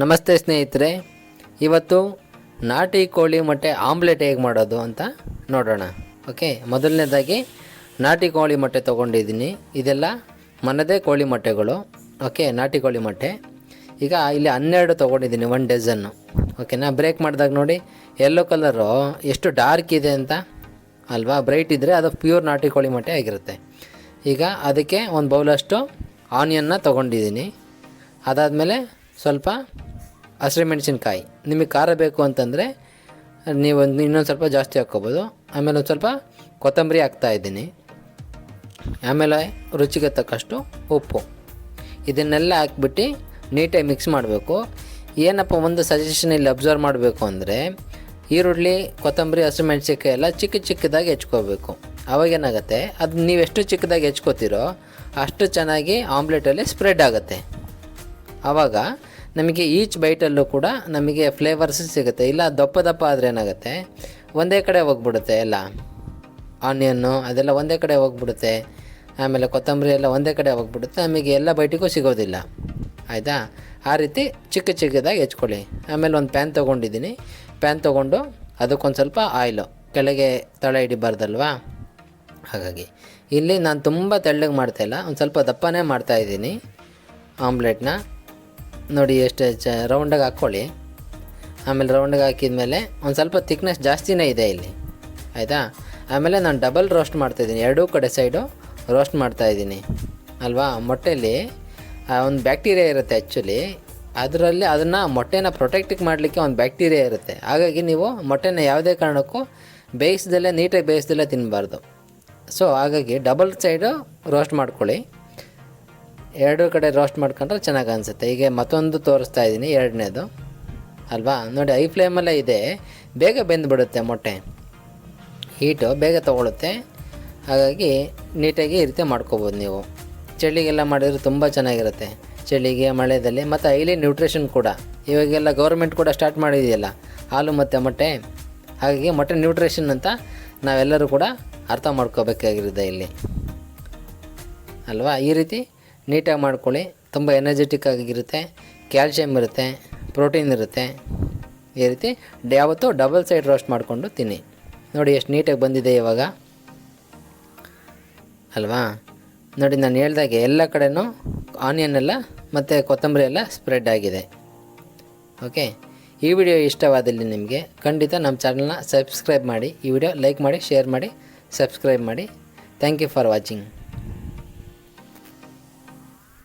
ನಮಸ್ತೆ ಸ್ನೇಹಿತರೆ, ಇವತ್ತು ನಾಟಿ ಕೋಳಿ ಮೊಟ್ಟೆ ಆಮ್ಲೆಟ್ ಹೇಗೆ ಮಾಡೋದು ಅಂತ ನೋಡೋಣ. ಓಕೆ, ಮೊದಲನೇದಾಗಿ ನಾಟಿ ಕೋಳಿ ಮೊಟ್ಟೆ ತೊಗೊಂಡಿದ್ದೀನಿ. ಇದೆಲ್ಲ ಮನದೇ ಕೋಳಿ ಮೊಟ್ಟೆಗಳು. ಓಕೆ, ನಾಟಿ ಕೋಳಿ ಮೊಟ್ಟೆ ಈಗ ಇಲ್ಲಿ 12 ತೊಗೊಂಡಿದ್ದೀನಿ, 1 ಡಜನ್ನು. ಓಕೆನಾ, ಬ್ರೇಕ್ ಮಾಡಿದಾಗ ನೋಡಿ ಯೆಲ್ಲೋ ಕಲರು ಎಷ್ಟು ಡಾರ್ಕ್ ಇದೆ ಅಂತ ಅಲ್ವಾ. ಬ್ರೈಟ್ ಇದ್ದರೆ ಅದು ಪ್ಯೂರ್ ನಾಟಿ ಕೋಳಿ ಮೊಟ್ಟೆ ಆಗಿರುತ್ತೆ. ಈಗ ಅದಕ್ಕೆ ಒಂದು ಬೌಲಷ್ಟು ಆನಿಯನ್ನ ತೊಗೊಂಡಿದ್ದೀನಿ. ಅದಾದಮೇಲೆ ಸ್ವಲ್ಪ ಹಸಿಮೆಣಸಿನ್ಕಾಯಿ, ನಿಮಗೆ ಖಾರ ಬೇಕು ಅಂತಂದರೆ ನೀವು ಇನ್ನೊಂದು ಸ್ವಲ್ಪ ಜಾಸ್ತಿ ಹಾಕ್ಕೋಬೋದು. ಆಮೇಲೆ ಒಂದು ಸ್ವಲ್ಪ ಕೊತ್ತಂಬರಿ ಹಾಕ್ತಾಯಿದ್ದೀನಿ. ಆಮೇಲೆ ರುಚಿಗೆ ತಕ್ಕಷ್ಟು ಉಪ್ಪು, ಇದನ್ನೆಲ್ಲ ಹಾಕ್ಬಿಟ್ಟು ನೀಟಾಗಿ ಮಿಕ್ಸ್ ಮಾಡಬೇಕು. ಏನಪ್ಪ ಒಂದು ಸಜೆಷನ್ ಇಲ್ಲಿ ಅಬ್ಸರ್ವ್ ಮಾಡಬೇಕು ಅಂದರೆ, ಈರುಳ್ಳಿ, ಕೊತ್ತಂಬರಿ, ಹಸಿಮೆಣಸಿನ್ಕಾಯಿ ಎಲ್ಲ ಚಿಕ್ಕದಾಗಿ ಹೆಚ್ಕೋಬೇಕು. ಅವಾಗೇನಾಗುತ್ತೆ, ಅದು ನೀವು ಎಷ್ಟು ಚಿಕ್ಕದಾಗಿ ಹೆಚ್ಕೋತೀರೋ ಅಷ್ಟು ಚೆನ್ನಾಗಿ ಆಮ್ಲೆಟಲ್ಲಿ ಸ್ಪ್ರೆಡ್ ಆಗುತ್ತೆ. ಆವಾಗ ನಮಗೆ ಈಚ್ ಬೈಟಲ್ಲೂ ಕೂಡ ನಮಗೆ ಫ್ಲೇವರ್ಸ್ ಸಿಗುತ್ತೆ. ಇಲ್ಲ ದಪ್ಪ ಆದರೆ ಏನಾಗುತ್ತೆ, ಒಂದೇ ಕಡೆ ಹೋಗ್ಬಿಡುತ್ತೆ. ಎಲ್ಲ ಆನಿಯನ್ನು ಅದೆಲ್ಲ ಒಂದೇ ಕಡೆ ಹೋಗ್ಬಿಡುತ್ತೆ. ಆಮೇಲೆ ಕೊತ್ತಂಬರಿ ಎಲ್ಲ ಒಂದೇ ಕಡೆ ಹೋಗ್ಬಿಡುತ್ತೆ, ನಮಗೆ ಎಲ್ಲ ಬೈಟಿಗೂ ಸಿಗೋದಿಲ್ಲ. ಆಯಿತಾ, ಆ ರೀತಿ ಚಿಕ್ಕದಾಗಿ ಹೆಚ್ಕೊಳ್ಳಿ. ಆಮೇಲೆ ಒಂದು ಪ್ಯಾನ್ ತೊಗೊಂಡಿದ್ದೀನಿ. ಪ್ಯಾನ್ ತೊಗೊಂಡು ಅದಕ್ಕೊಂದು ಸ್ವಲ್ಪ ಆಯಿಲು, ಕೆಳಗೆ ತಳ ಹಿಡಿಬಾರ್ದಲ್ವಾ. ಹಾಗಾಗಿ ಇಲ್ಲಿ ನಾನು ತುಂಬ ತೆಳ್ಳಗೆ ಮಾಡ್ತಾಯಿಲ್ಲ, ಒಂದು ಸ್ವಲ್ಪ ದಪ್ಪನೇ ಮಾಡ್ತಾಯಿದ್ದೀನಿ ಆಮ್ಲೆಟ್ನ. ನೋಡಿ ಎಷ್ಟು ರೌಂಡಾಗಿ ಹಾಕ್ಕೊಳ್ಳಿ. ಆಮೇಲೆ ರೌಂಡಾಗಿ ಹಾಕಿದ್ಮೇಲೆ ಒಂದು ಸ್ವಲ್ಪ ಥಿಕ್ನೆಸ್ ಜಾಸ್ತಿನೇ ಇದೆ ಇಲ್ಲಿ. ಆಯಿತಾ, ಆಮೇಲೆ ನಾನು ಡಬಲ್ ರೋಸ್ಟ್ ಮಾಡ್ತಾಯಿದ್ದೀನಿ, ಎರಡೂ ಕಡೆ ಸೈಡು ರೋಸ್ಟ್ ಮಾಡ್ತಾಯಿದ್ದೀನಿ ಅಲ್ವಾ. ಮೊಟ್ಟೆಯಲ್ಲಿ ಒಂದು ಬ್ಯಾಕ್ಟೀರಿಯಾ ಇರುತ್ತೆ ಆ್ಯಕ್ಚುಲಿ, ಅದರಲ್ಲಿ ಅದನ್ನು ಮೊಟ್ಟೆನ ಪ್ರೊಟೆಕ್ಟಿಗೆ ಮಾಡಲಿಕ್ಕೆ ಒಂದು ಬ್ಯಾಕ್ಟೀರಿಯಾ ಇರುತ್ತೆ. ಹಾಗಾಗಿ ನೀವು ಮೊಟ್ಟೆನ ಯಾವುದೇ ಕಾರಣಕ್ಕೂ ನೀಟಾಗಿ ಬೇಯಿಸ್ದಲ್ಲೇ ತಿನ್ನಬಾರ್ದು. ಸೊ ಹಾಗಾಗಿ ಡಬಲ್ ಸೈಡು ರೋಸ್ಟ್ ಮಾಡ್ಕೊಳ್ಳಿ. ಎರಡೂ ಕಡೆ ರೋಸ್ಟ್ ಮಾಡ್ಕೊಂಡ್ರೆ ಚೆನ್ನಾಗಿ ಅನಿಸುತ್ತೆ. ಈಗ ಮತ್ತೊಂದು ತೋರಿಸ್ತಾ ಇದ್ದೀನಿ, ಎರಡನೇದು ಅಲ್ವಾ. ನೋಡಿ, ಐ ಫ್ಲೇಮಲ್ಲೇ ಇದೆ, ಬೇಗ ಬೆಂದುಬಿಡುತ್ತೆ ಮೊಟ್ಟೆ, ಹೀಟು ಬೇಗ ತೊಗೊಳುತ್ತೆ. ಹಾಗಾಗಿ ನೀಟಾಗಿ ಈ ರೀತಿ ಮಾಡ್ಕೋಬೋದು ನೀವು. ಚಳಿಗೆಲ್ಲ ಮಾಡಿದರೆ ತುಂಬ ಚೆನ್ನಾಗಿರುತ್ತೆ, ಚಳಿಗೆ ಮಳೆಯಲ್ಲಿ. ಮತ್ತು ಹೈಲಿ ನ್ಯೂಟ್ರಿಷನ್ ಕೂಡ, ಇವಾಗೆಲ್ಲ ಗೌರ್ಮೆಂಟ್ ಕೂಡ ಸ್ಟಾರ್ಟ್ ಮಾಡಿದೆಯಲ್ಲ ಹಾಲು ಮತ್ತು ಮೊಟ್ಟೆ. ಹಾಗಾಗಿ ಮೊಟ್ಟೆ ನ್ಯೂಟ್ರಿಷನ್ ಅಂತ ನಾವೆಲ್ಲರೂ ಕೂಡ ಅರ್ಥ ಮಾಡ್ಕೋಬೇಕಾಗಿರುತ್ತೆ ಇಲ್ಲಿ ಅಲ್ವಾ. ಈ ರೀತಿ ನೀಟಾಗಿ ಮಾಡ್ಕೊಳ್ಳಿ, ತುಂಬ ಎನರ್ಜೆಟಿಕ್ ಆಗಿರುತ್ತೆ, ಕ್ಯಾಲ್ಶಿಯಮ್ ಇರುತ್ತೆ, ಪ್ರೋಟೀನ್ ಇರುತ್ತೆ. ಈ ರೀತಿ ಯಾವತ್ತೂ ಡಬಲ್ ಸೈಡ್ ರೋಸ್ಟ್ ಮಾಡಿಕೊಂಡು ತಿನ್ನಿ. ನೋಡಿ ಎಷ್ಟು ನೀಟಾಗಿ ಬಂದಿದೆ ಇವಾಗ ಅಲ್ವಾ. ನೋಡಿ, ನಾನು ಹೇಳ್ದಾಗೆ ಎಲ್ಲ ಕಡೆನೂ ಆನಿಯನ್ ಎಲ್ಲ ಮತ್ತು ಕೊತ್ತಂಬರಿ ಎಲ್ಲ ಸ್ಪ್ರೆಡ್ ಆಗಿದೆ. ಓಕೆ, ಈ ವಿಡಿಯೋ ಇಷ್ಟವಾದಲ್ಲಿ ನಿಮಗೆ ಖಂಡಿತ ನಮ್ಮ ಚಾನಲ್ನ ಸಬ್ಸ್ಕ್ರೈಬ್ ಮಾಡಿ, ಈ ವಿಡಿಯೋ ಲೈಕ್ ಮಾಡಿ, ಶೇರ್ ಮಾಡಿ, ಸಬ್ಸ್ಕ್ರೈಬ್ ಮಾಡಿ. Thank you for watching.